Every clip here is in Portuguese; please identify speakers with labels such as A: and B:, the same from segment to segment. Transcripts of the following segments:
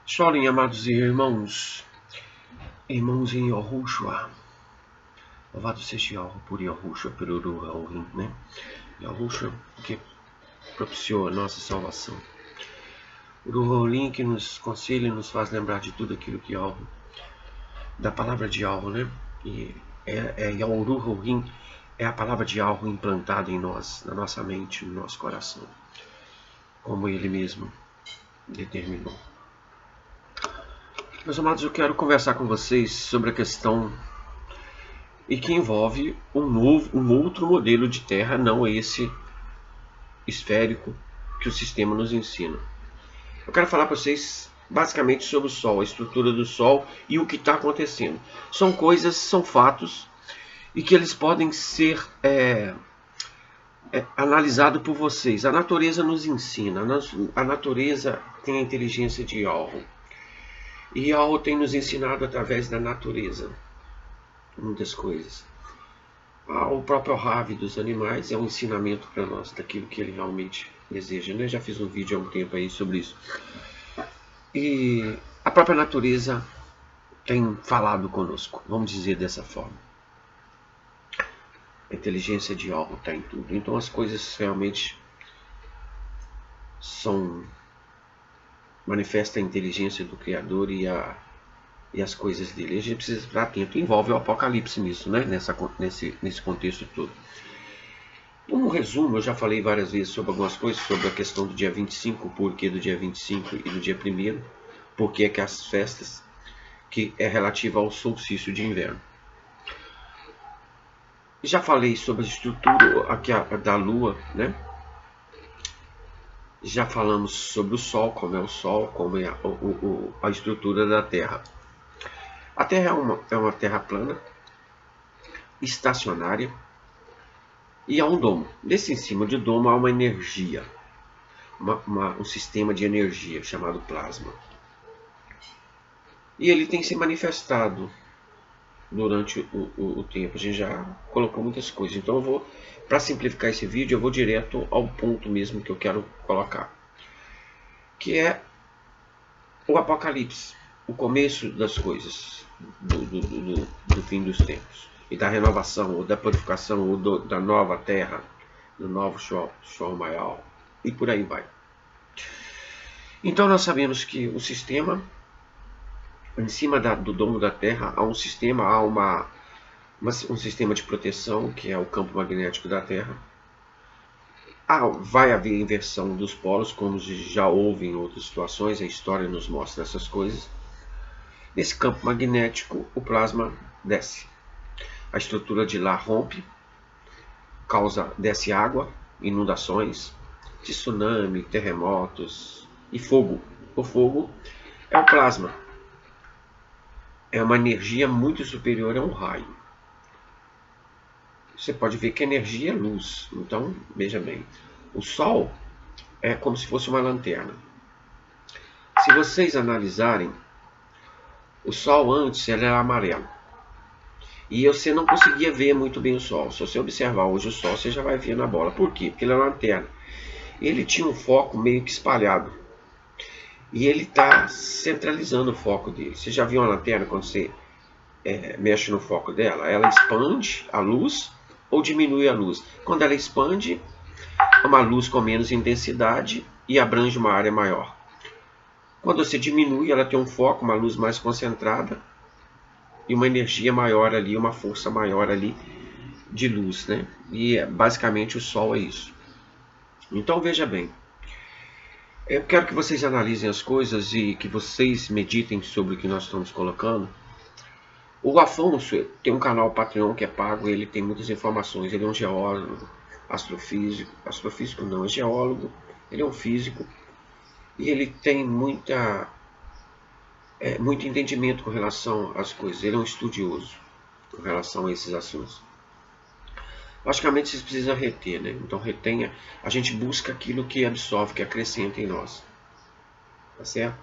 A: Shalom, amados irmãos em Yahushua. Louvado seja Yahushua por Yahushua, pelo Ruhim, né? Yahushua que propiciou a nossa salvação. O Ruhim que nos conselha e nos faz lembrar de tudo aquilo que Yahushua, da palavra de Yahushua, né? E o Ruhim é a palavra de Yahushua implantada em nós, na nossa mente, no nosso coração, como ele mesmo determinou. Meus amados, eu quero conversar com vocês sobre a questão e que envolve um outro modelo de Terra, não esse esférico que o sistema nos ensina. Eu quero falar para vocês basicamente sobre o Sol, a estrutura do Sol e o que está acontecendo. São coisas, são fatos e que eles podem ser analisados por vocês. A natureza nos ensina, a natureza tem a inteligência de Yahuwah. E Yahuwah tem nos ensinado através da natureza muitas coisas. O próprio Ravi dos animais é um ensinamento para nós daquilo que ele realmente deseja, né? Já fiz um vídeo há um tempo aí sobre isso. E a própria natureza tem falado conosco, vamos dizer dessa forma. A inteligência de Yahuwah está em tudo. Então as coisas realmente manifestam a inteligência do Criador e as coisas dele. A gente precisa estar atento. Envolve o Apocalipse nisso, né? Nesse contexto todo. Um resumo, eu já falei várias vezes sobre algumas coisas, sobre a questão do dia 25, o porquê do dia 25 e do dia 1º, porque é que as festas, que é relativa ao solstício de inverno. Já falei sobre a estrutura aqui da Lua, né? Já falamos sobre o Sol, como é o Sol, como é a estrutura da Terra. A Terra é uma terra plana, estacionária, e há um domo. Nesse em cima do domo há uma energia, um sistema de energia chamado plasma. E ele tem se manifestado durante o tempo. A gente já colocou muitas coisas. Então para simplificar esse vídeo, eu vou direto ao ponto mesmo que eu quero colocar. Que é o Apocalipse, o começo das coisas, do fim dos tempos. E da renovação, ou da purificação, ou da nova terra, do novo Shomayal, e por aí vai. Então nós sabemos que o sistema, em cima do domo da Terra, há um sistema, um sistema de proteção, que é o campo magnético da Terra. Vai haver inversão dos polos, como já houve em outras situações, a história nos mostra essas coisas. Nesse campo magnético, o plasma desce. A estrutura de lá rompe, desce água, inundações, tsunami, terremotos e fogo. O fogo é o plasma. É uma energia muito superior a um raio. Você pode ver que a energia é luz. Então, veja bem, o Sol é como se fosse uma lanterna. Se vocês analisarem, o Sol antes ele era amarelo. E você não conseguia ver muito bem o Sol. Se você observar hoje o Sol, você já vai ver na bola. Por quê? Porque ele é uma lanterna. Ele tinha um foco meio que espalhado. E ele está centralizando o foco dele. Você já viu uma lanterna quando você mexe no foco dela? Ela expande a luz ou diminui a luz. Quando ela expande, é uma luz com menos intensidade e abrange uma área maior. Quando você diminui, ela tem um foco, uma luz mais concentrada e uma energia maior ali, uma força maior ali de luz, né? E basicamente o Sol é isso. Então veja bem, eu quero que vocês analisem as coisas e que vocês meditem sobre o que nós estamos colocando. O Afonso tem um canal Patreon que é pago, ele tem muitas informações, ele é um geólogo, astrofísico não, é geólogo, ele é um físico e ele tem muito entendimento com relação às coisas, ele é um estudioso com relação a esses assuntos. Logicamente vocês precisam reter, né? Então retenha, a gente busca aquilo que absorve, que acrescenta em nós, tá certo?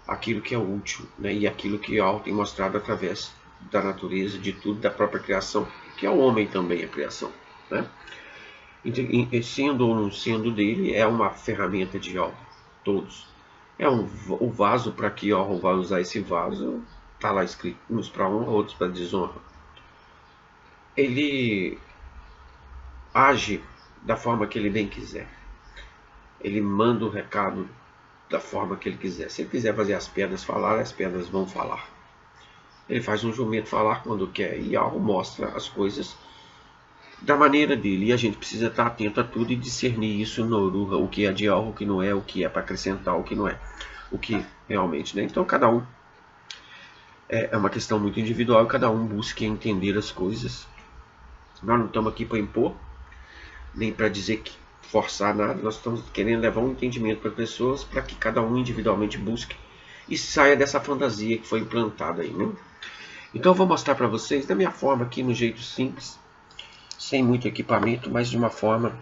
A: Aquilo que é útil, né? E aquilo que Yahuwah tem mostrado através da natureza, de tudo, da própria criação, que é o homem também a criação, né? Sendo ou não sendo dele, é uma ferramenta de Yahuwah, todos. o vaso para que Yahweh vai usar esse vaso, está lá escrito, uns para honra, outros para desonra. Ele age da forma que ele bem quiser. Ele manda o recado da forma que ele quiser. Se ele quiser fazer as pedras falar, as pedras vão falar. Ele faz um jumento falar quando quer, e Yahweh mostra as coisas da maneira dele. E a gente precisa estar atento a tudo e discernir isso no Oruha, o que é de Yahweh, o que não é, o que é para acrescentar, o que não é, o que realmente, né? Então cada um é uma questão muito individual, cada um busca entender as coisas. Nós não estamos aqui para impor, nem para dizer que forçar nada, nós estamos querendo levar um entendimento para pessoas, para que cada um individualmente busque e saia dessa fantasia que foi implantada aí, né? Então eu vou mostrar para vocês da minha forma aqui, no jeito simples, sem muito equipamento, mas de uma forma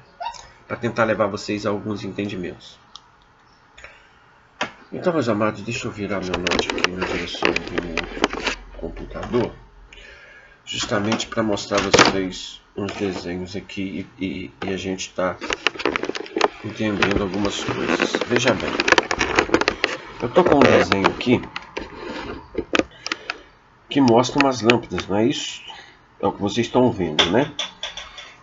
A: para tentar levar vocês a alguns entendimentos. Então, meus amados, deixa eu virar meu note aqui na direção do computador, justamente para mostrar a vocês uns desenhos aqui e a gente está entendendo algumas coisas. Veja bem, eu estou com um desenho aqui que mostra umas lâmpadas, não é isso? É o que vocês estão vendo, né?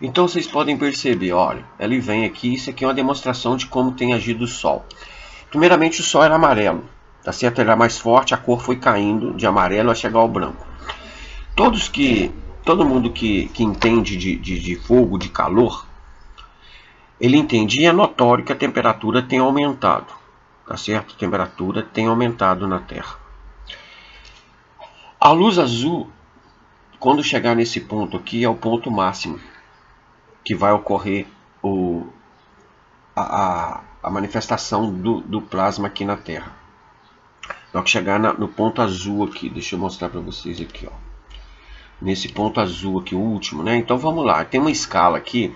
A: Então vocês podem perceber, olha, ele vem aqui, isso aqui é uma demonstração de como tem agido o Sol. Primeiramente o Sol era amarelo, tá certo? Ele era mais forte, a cor foi caindo de amarelo a chegar ao branco. Todo mundo que entende de fogo, de calor, ele entende, e é notório que a temperatura tem aumentado, tá certo? A temperatura tem aumentado na Terra. A luz azul, quando chegar nesse ponto aqui, é o ponto máximo que vai ocorrer a manifestação do plasma aqui na Terra. Na hora que chegar no ponto azul aqui, deixa eu mostrar para vocês aqui, ó. Nesse ponto azul aqui, o último, né? Então vamos lá, tem uma escala aqui,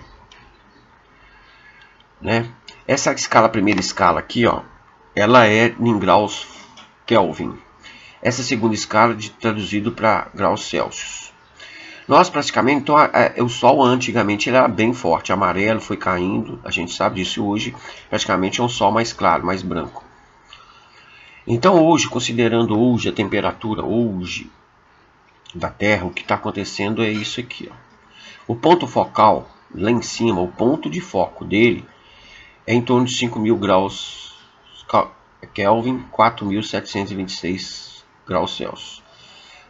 A: né? Essa escala, a primeira escala aqui, ó, ela é em graus Kelvin. Essa segunda escala traduzido para graus Celsius. Nós praticamente, então, o Sol antigamente ele era bem forte, amarelo, foi caindo, a gente sabe disso. Hoje praticamente é um Sol mais claro, mais branco. Então hoje, considerando hoje a temperatura hoje da Terra, o que está acontecendo é isso aqui, ó. O ponto focal lá em cima, o ponto de foco dele é em torno de 5.000 graus Kelvin, 4.726 graus Celsius.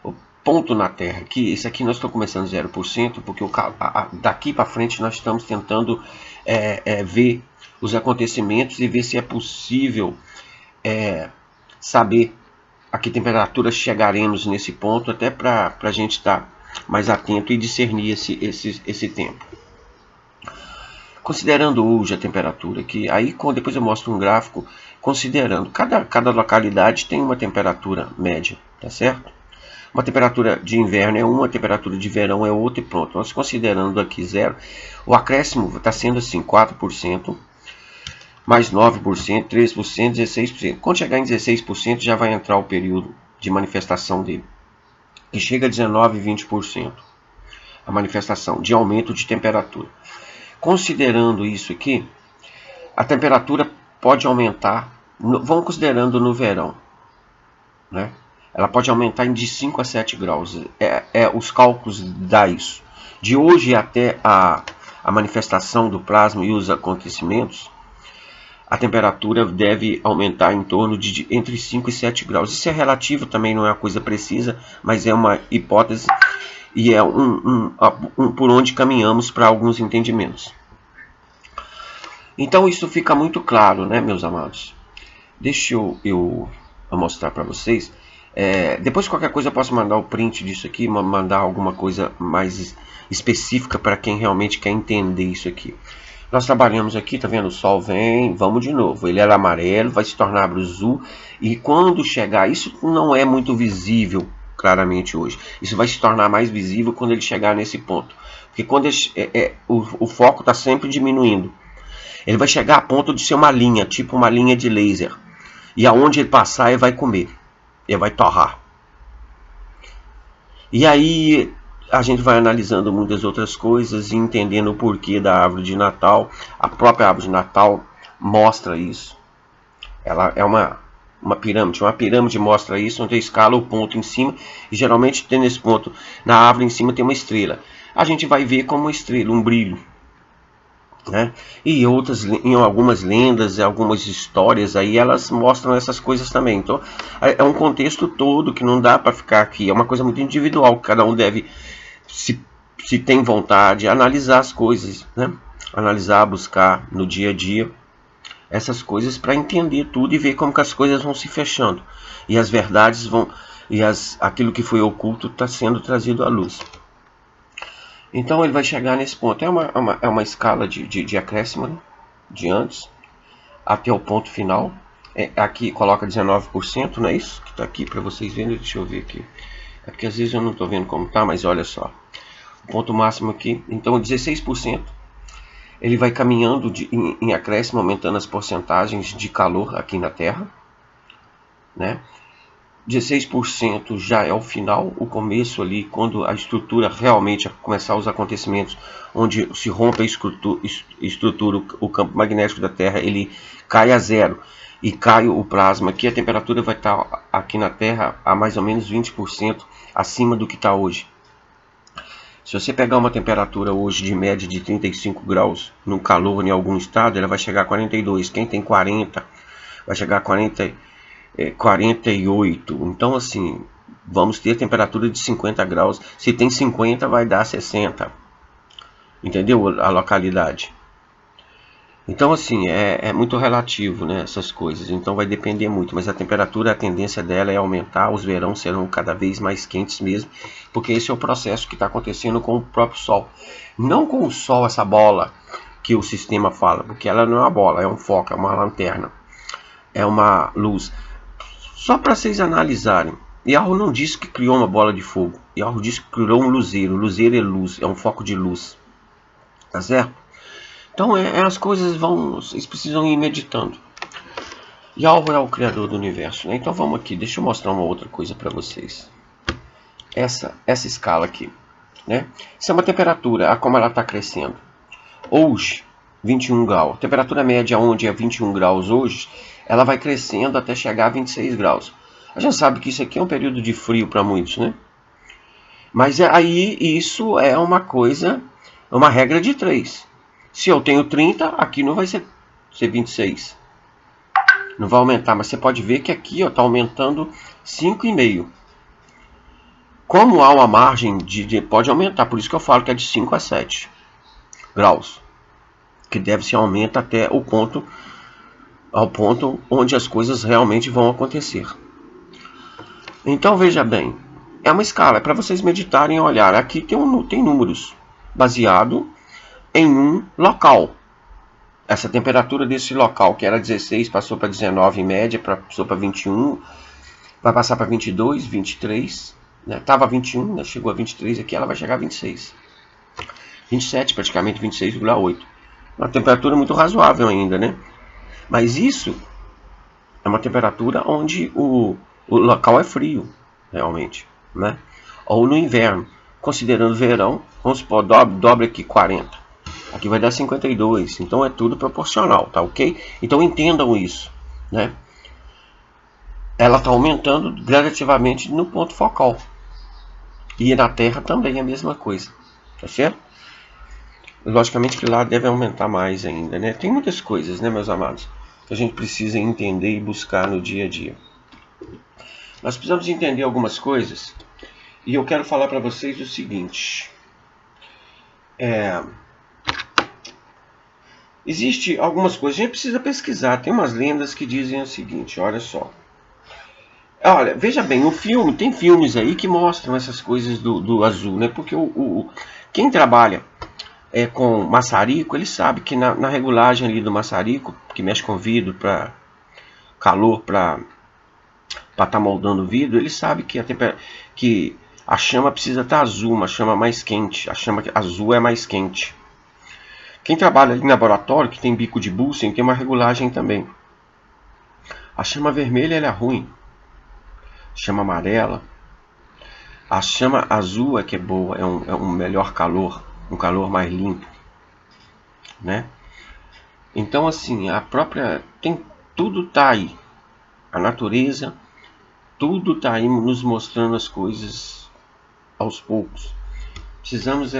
A: O ponto na Terra aqui, esse aqui nós estamos começando 0%, porque daqui para frente nós estamos tentando ver os acontecimentos e ver se é possível saber a que temperatura chegaremos nesse ponto, até para a gente estar mais atento e discernir esse tempo. Considerando hoje a temperatura aqui, aí depois eu mostro um gráfico considerando, cada localidade tem uma temperatura média, tá certo? Uma temperatura de inverno é uma, a temperatura de verão é outra e pronto. Nós considerando aqui zero, o acréscimo está sendo assim, 4%, mais 9%, 3%, 16%. Quando chegar em 16% já vai entrar o período de manifestação dele, que chega a 19%, 20%. A manifestação de aumento de temperatura. Considerando isso aqui, a temperatura pode aumentar, vamos considerando no verão, né? Ela pode aumentar de 5 a 7 graus. Os cálculos dá isso. De hoje até a manifestação do plasma e os acontecimentos, a temperatura deve aumentar em torno de entre 5 e 7 graus. Isso é relativo, também não é uma coisa precisa, mas é uma hipótese e é por onde caminhamos para alguns entendimentos. Então isso fica muito claro, né, meus amados? Deixa eu mostrar para vocês. Depois qualquer coisa eu posso mandar o print disso aqui, mandar alguma coisa mais específica para quem realmente quer entender isso aqui. Nós trabalhamos aqui, tá vendo? O Sol vem, vamos de novo. Ele era amarelo, vai se tornar azul. E quando chegar, isso não é muito visível claramente hoje. Isso vai se tornar mais visível quando ele chegar nesse ponto. Porque quando o foco está sempre diminuindo. Ele vai chegar a ponto de ser uma linha, tipo uma linha de laser. E aonde ele passar, ele vai comer. Ele vai torrar. E aí a gente vai analisando muitas outras coisas e entendendo o porquê da árvore de Natal. A própria árvore de Natal mostra isso. Ela é uma uma pirâmide mostra isso, onde a escala o ponto em cima, e geralmente tem nesse ponto, na árvore em cima tem uma estrela. A gente vai ver como uma estrela, um brilho, né? E em algumas lendas, algumas histórias aí, elas mostram essas coisas também. Então é um contexto todo que não dá para ficar aqui, é uma coisa muito individual, cada um deve, se tem vontade, analisar as coisas, né? Analisar, buscar no dia a dia essas coisas para entender tudo e ver como que as coisas vão se fechando e as verdades vão, aquilo que foi oculto está sendo trazido à luz. Então ele vai chegar nesse ponto. É uma escala de acréscimo, né? De antes até o ponto final. Aqui coloca 19%, não é isso? Que está aqui para vocês verem. Deixa eu ver aqui. É porque às vezes eu não estou vendo como está, mas olha só. O ponto máximo aqui. Então 16%. Ele vai caminhando em acréscimo, aumentando as porcentagens de calor aqui na Terra, né? 16% já é o final, o começo ali, quando a estrutura realmente começar os acontecimentos, onde se rompe a estrutura, o campo magnético da Terra, ele cai a zero e cai o plasma, que a temperatura vai estar aqui na Terra a mais ou menos 20% acima do que está hoje. Se você pegar uma temperatura hoje de média de 35 graus no calor em algum estado, ela vai chegar a 42. Quem tem 40 vai chegar a 48. Então assim, vamos ter temperatura de 50 graus. Se tem 50 vai dar 60. Entendeu a localidade? Então assim, é muito relativo, né, essas coisas. Então vai depender muito, mas a temperatura, a tendência dela é aumentar. Os verões serão cada vez mais quentes mesmo, porque esse é o processo que está acontecendo com o próprio Sol. Não com o Sol, essa bola que o sistema fala, porque ela não é uma bola, é um foco, é uma lanterna, é uma luz. Só para vocês analisarem, Yahoo não disse que criou uma bola de fogo. Yahoo disse que criou um luzeiro. Luzeiro é luz, é um foco de luz. Tá certo? Então as coisas vão, vocês precisam ir meditando. Yahweh é o criador do universo, né? Então vamos aqui, deixa eu mostrar uma outra coisa para vocês. Essa escala aqui, né? Isso é uma temperatura, como ela está crescendo. Hoje, 21 graus. A temperatura média onde é 21 graus hoje, ela vai crescendo até chegar a 26 graus. A gente sabe que isso aqui é um período de frio para muitos, né? Mas aí isso é uma coisa, uma regra de 3. Se eu tenho 30, aqui não vai ser 26. Não vai aumentar, mas você pode ver que aqui está aumentando 5,5. Como há uma margem pode aumentar, por isso que eu falo que é de 5 a 7 graus. Que deve se aumenta até ao ponto onde as coisas realmente vão acontecer. Então veja bem, é uma escala, é para vocês meditarem e olhar. Aqui tem números baseado em um local. Essa temperatura desse local, que era 16, passou para 19 em média, passou para 21, vai passar para 22, 23, né? Tava 21, né? Chegou a 23 aqui, ela vai chegar a 26. 27, praticamente 26,8. Uma temperatura muito razoável ainda, né? Mas isso é uma temperatura onde o local é frio, realmente, né? Ou no inverno, considerando verão, vamos supor, dobre aqui 40. Aqui vai dar 52, então é tudo proporcional, tá ok? Então entendam isso, né? Ela está aumentando gradativamente no ponto focal. E na Terra também é a mesma coisa, tá certo? Logicamente que lá deve aumentar mais ainda, né? Tem muitas coisas, né, meus amados, que a gente precisa entender e buscar no dia a dia. Nós precisamos entender algumas coisas e eu quero falar para vocês o seguinte. Existe algumas coisas, a gente precisa pesquisar. Tem umas lendas que dizem o seguinte, olha só. Olha, veja bem, o filme, tem filmes aí que mostram essas coisas do azul, né? Porque quem trabalha com maçarico, ele sabe que na regulagem ali do maçarico, que mexe com vidro para calor, para estar moldando o vidro, ele sabe que a chama precisa estar azul, uma chama mais quente. A chama azul é mais quente. Quem trabalha em laboratório, que tem bico de Bunsen, tem uma regulagem também. A chama vermelha ela é ruim. Chama amarela. A chama azul é que é boa, é um melhor calor, um calor mais limpo, né? Então assim, tudo tá aí. A natureza, tudo está aí nos mostrando as coisas aos poucos. Precisamos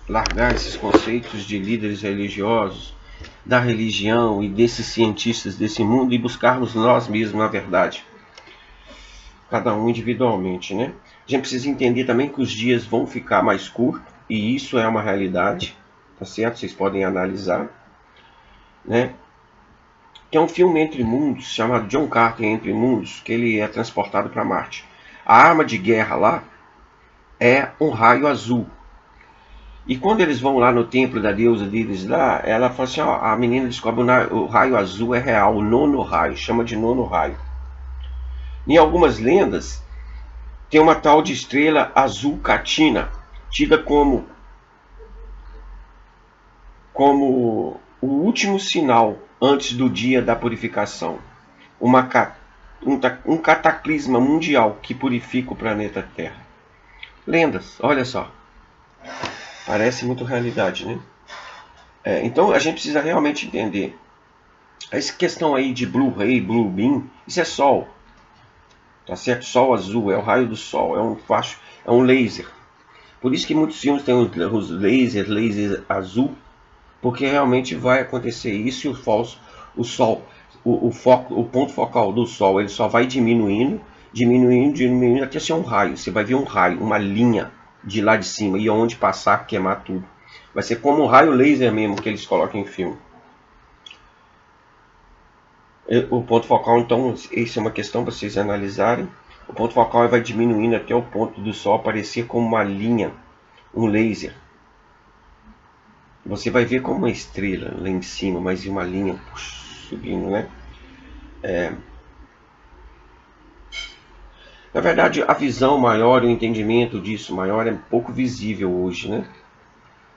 A: largar esses conceitos de líderes religiosos, da religião e desses cientistas desse mundo e buscarmos nós mesmos a verdade. Cada um individualmente, né? A gente precisa entender também que os dias vão ficar mais curtos, e isso é uma realidade, tá certo? Vocês podem analisar, né? Tem um filme Entre Mundos, chamado John Carter Entre Mundos, que ele é transportado para Marte. A arma de guerra lá é um raio azul. E quando eles vão lá no templo da deusa deles lá, ela fala assim, ó, a menina descobre o raio azul é real, o nono raio, chama de nono raio. Em algumas lendas, tem uma tal de estrela azul catina, tida como o último sinal antes do dia da purificação. Um cataclisma mundial que purifica o planeta Terra. Lendas, olha só. Parece muito realidade, né? Então a gente precisa realmente entender. Essa questão aí de Blue Ray, Blue Beam, isso é Sol. Tá certo? Sol azul, é o raio do Sol, é um laser. Por isso que muitos filmes têm os laser azul, porque realmente vai acontecer isso e o Sol, o ponto focal do Sol, ele só vai diminuindo até ser um raio. Você vai ver um raio, uma linha de lá de cima, e onde passar, queimar tudo. Vai ser como um raio laser mesmo que eles colocam em filme. O ponto focal, então, isso é uma questão para vocês analisarem. O ponto focal vai diminuindo até o ponto do Sol aparecer como uma linha, um laser. Você vai ver como uma estrela lá em cima, mas uma linha subindo, né? Na verdade, a visão maior, o entendimento disso maior é pouco visível hoje, né?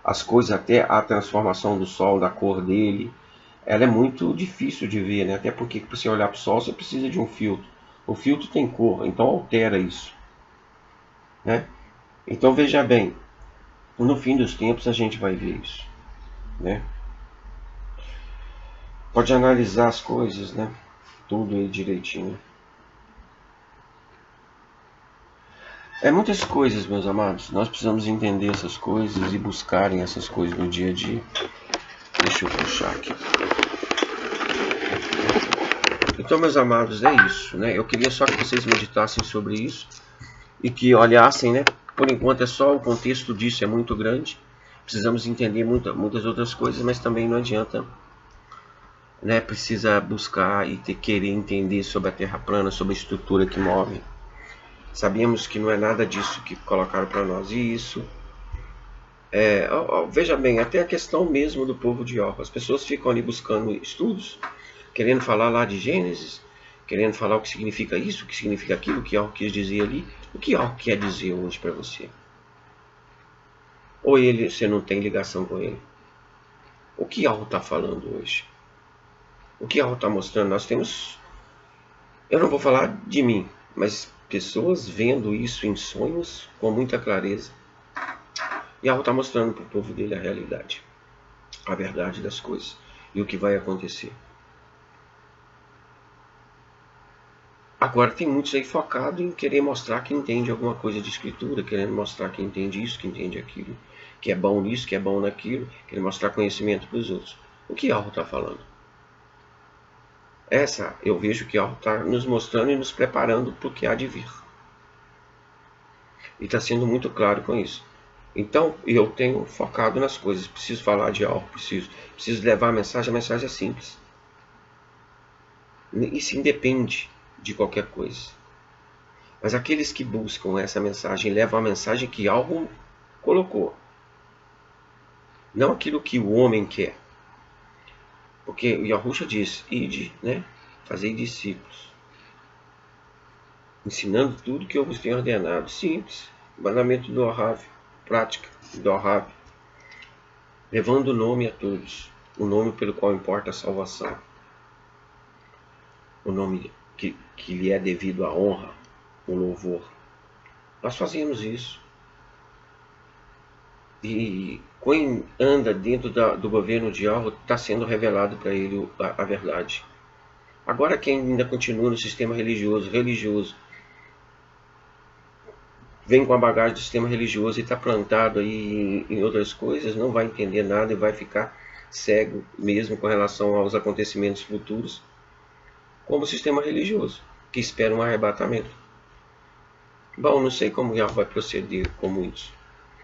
A: As coisas, até a transformação do Sol, da cor dele, ela é muito difícil de ver, né? Até porque para você olhar para o Sol, você precisa de um filtro. O filtro tem cor, então altera isso, né? Então veja bem, no fim dos tempos a gente vai ver isso, né? Pode analisar as coisas, né? Tudo aí direitinho. É muitas coisas, meus amados. Nós precisamos entender essas coisas e buscarem essas coisas no dia a dia. Deixa eu puxar aqui. Então, meus amados, é isso, né? Eu queria só que vocês meditassem sobre isso e que olhassem, né? Por enquanto é só o contexto disso, é muito grande. Precisamos entender muitas outras coisas, mas também não adianta, né? Precisa buscar e querer entender sobre a Terra plana, sobre a estrutura que move. Sabemos que não é nada disso que colocaram para nós. E isso, veja bem, até a questão mesmo do povo de Ó. As pessoas ficam ali buscando estudos, querendo falar lá de Gênesis, querendo falar o que significa isso, o que significa aquilo, o que Ó quis dizer ali. O que Ó quer dizer hoje para você? Ou você não tem ligação com ele? O que Ó está falando hoje? O que Ó está mostrando? Nós temos, eu não vou falar de mim, mas pessoas vendo isso em sonhos com muita clareza. E Yahweh está mostrando para o povo dele a realidade, a verdade das coisas e o que vai acontecer. Agora tem muitos aí focados em querer mostrar que entende alguma coisa de escritura, querendo mostrar que entende isso, que entende aquilo, que é bom nisso, que é bom naquilo, querendo mostrar conhecimento para os outros. O que Yahweh está falando? Eu vejo que Yahweh está nos mostrando e nos preparando para o que há de vir. E está sendo muito claro com isso. Então, eu tenho focado nas coisas. Preciso falar de algo, preciso levar a mensagem é simples. Isso independe de qualquer coisa. Mas aqueles que buscam essa mensagem, levam a mensagem que algo colocou. Não aquilo que o homem quer. Porque o Yahushua diz, ide, né? Fazei discípulos. Ensinando tudo que eu vos tenho ordenado. Simples. Mandamento do Orav. Prática do Orav. Levando o nome a todos. O nome pelo qual importa a salvação. O nome que lhe é devido à honra, o louvor. Nós fazemos isso. E quem anda dentro do governo de Yahweh está sendo revelado para ele a verdade. Agora quem ainda continua no sistema religioso, vem com a bagagem do sistema religioso e está plantado aí em outras coisas, não vai entender nada e vai ficar cego mesmo com relação aos acontecimentos futuros, como o sistema religioso, que espera um arrebatamento. Bom, não sei como Yahweh vai proceder como isso.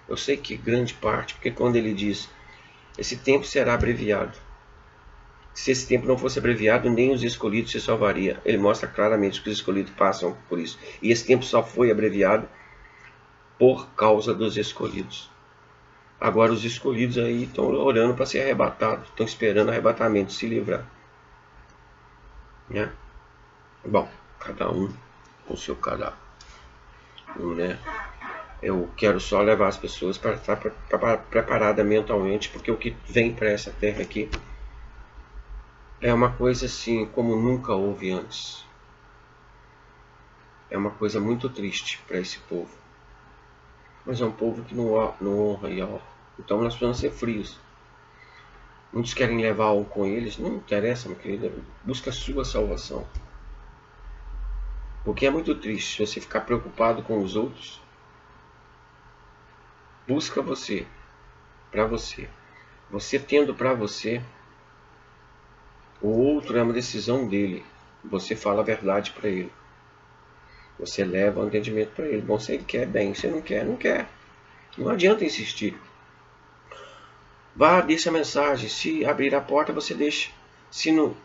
A: Eu sei que grande parte, porque quando ele diz, esse tempo será abreviado. Se esse tempo não fosse abreviado, nem os escolhidos se salvariam. Ele mostra claramente que os escolhidos passam por isso. E esse tempo só foi abreviado por causa dos escolhidos. Agora os escolhidos aí estão orando para ser arrebatados, estão esperando o arrebatamento, se livrar. Né? Bom, cada um com seu cada um, né? Eu quero só levar as pessoas para estar preparada mentalmente, porque o que vem para essa terra aqui é uma coisa assim como nunca houve antes. É uma coisa muito triste para esse povo. Mas é um povo que não honra Yahweh. Então nós precisamos ser frios. Muitos querem levar algo com eles. Não interessa, meu querido. Busca a sua salvação. Porque é muito triste você ficar preocupado com os outros. Busca você. Para você. Você tendo para você, o outro é uma decisão dele. Você fala a verdade para ele. Você leva o entendimento para ele. Bom, se ele quer, bem. Se não quer, não quer. Não adianta insistir. Vá, deixa a mensagem. Se abrir a porta, você deixa. Se não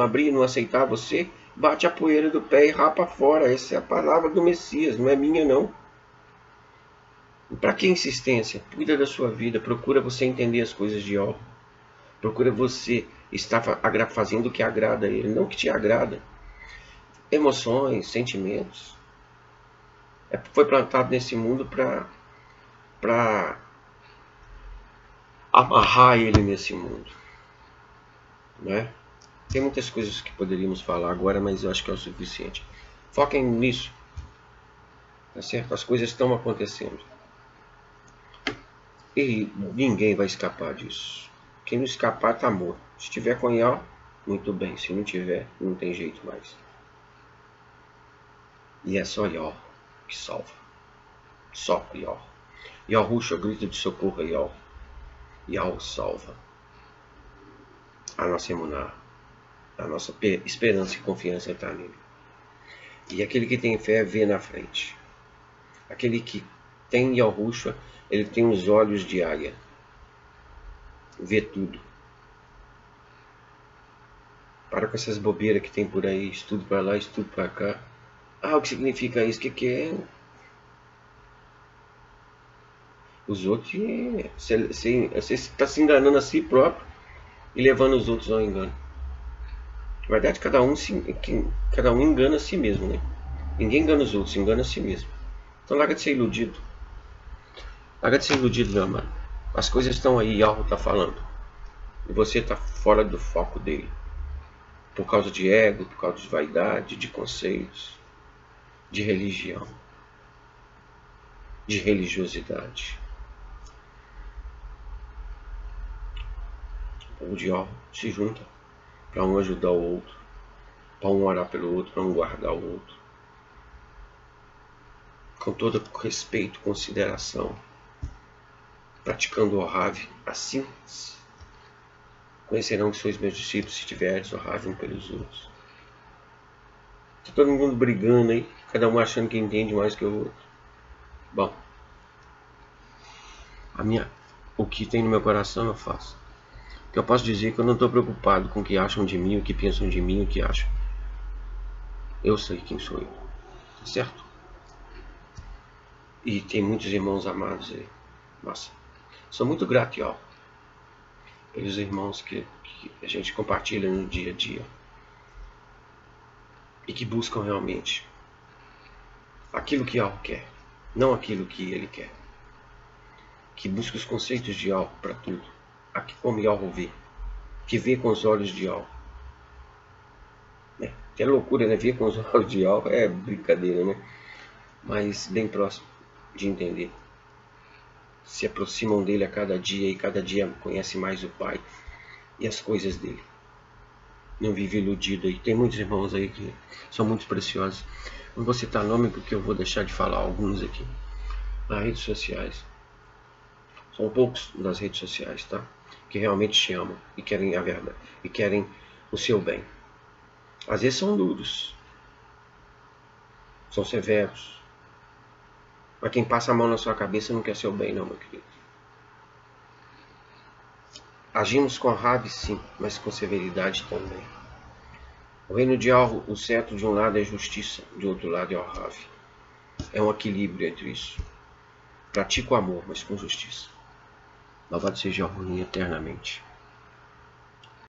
A: abrir, não aceitar você, bate a poeira do pé e rapa fora. Essa é a palavra do Messias, não é minha não. Para que insistência? Cuida da sua vida. Procura você entender as coisas de Yahweh. Procura você estar fazendo o que agrada a Ele, não o que te agrada. Emoções, sentimentos. Foi plantado nesse mundo para amarrar ele nesse mundo, né? Tem muitas coisas que poderíamos falar agora, mas eu acho que é o suficiente. Foquem nisso, tá certo? As coisas estão acontecendo e ninguém vai escapar disso. Quem não escapar está morto. Se tiver com Yahweh, muito bem. Se não tiver, não tem jeito mais. E é só Yahweh que salva. Só Yahweh. Yahushua, grito de socorro a Yahweh. Yahweh salva. A nossa emuná, a nossa esperança e confiança está nele. E aquele que tem fé vê na frente. Aquele que tem Yahushua, ele tem os olhos de águia. Vê tudo. Para com essas bobeiras que tem por aí, estudo para lá, estudo para cá. Ah, o que significa isso? O que é? Os outros, você está se enganando a si próprio e levando os outros ao engano. Na verdade, cada um engana a si mesmo, né? Ninguém engana os outros, engana a si mesmo. Então larga de ser iludido. Larga de ser iludido, meu amado. As coisas estão aí, Yahweh está falando. E você está fora do foco dele. Por causa de ego, por causa de vaidade, de conceitos, de religião, de religiosidade. O povo de Yahweh se junta para um ajudar o outro, para um orar pelo outro, para um guardar o outro. Com todo respeito, consideração, praticando o Rav, assim conhecerão que sois meus discípulos se tiverdes o Rav um pelos outros. Está todo mundo brigando aí, cada um achando que entende mais que o outro. Bom, o que tem no meu coração eu faço. Que eu posso dizer que eu não estou preocupado com o que acham de mim, o que pensam de mim, o que acham. Eu sei quem sou eu, tá certo? E tem muitos irmãos amados aí. Nossa, sou muito grato, ó, pelos irmãos que a gente compartilha no dia a dia e que buscam realmente aquilo que Yahweh quer, não aquilo que ele quer. Que busca os conceitos de Yahweh para tudo, aqui como Yahweh vê, que vê com os olhos de Yahweh. Que é loucura, né? Ver com os olhos de Yahweh é brincadeira, né? Mas bem próximo de entender. Se aproximam dele a cada dia e cada dia conhecem mais o Pai e as coisas dele. não vive iludido aí. Tem muitos irmãos aí que são muito preciosos. Não vou citar nome porque eu vou deixar de falar alguns aqui. Nas redes sociais. São poucos nas redes sociais, tá? Que realmente te amam e querem a verdade. E querem o seu bem. Às vezes são duros. São severos. Mas quem passa a mão na sua cabeça não quer seu bem, não, meu querido. Agimos com raiva, sim, mas com severidade também. O reino de Al, o certo de um lado é justiça, de outro lado é o rave. É um equilíbrio entre isso. Pratica o amor, mas com justiça. Louvado seja a harmonia eternamente.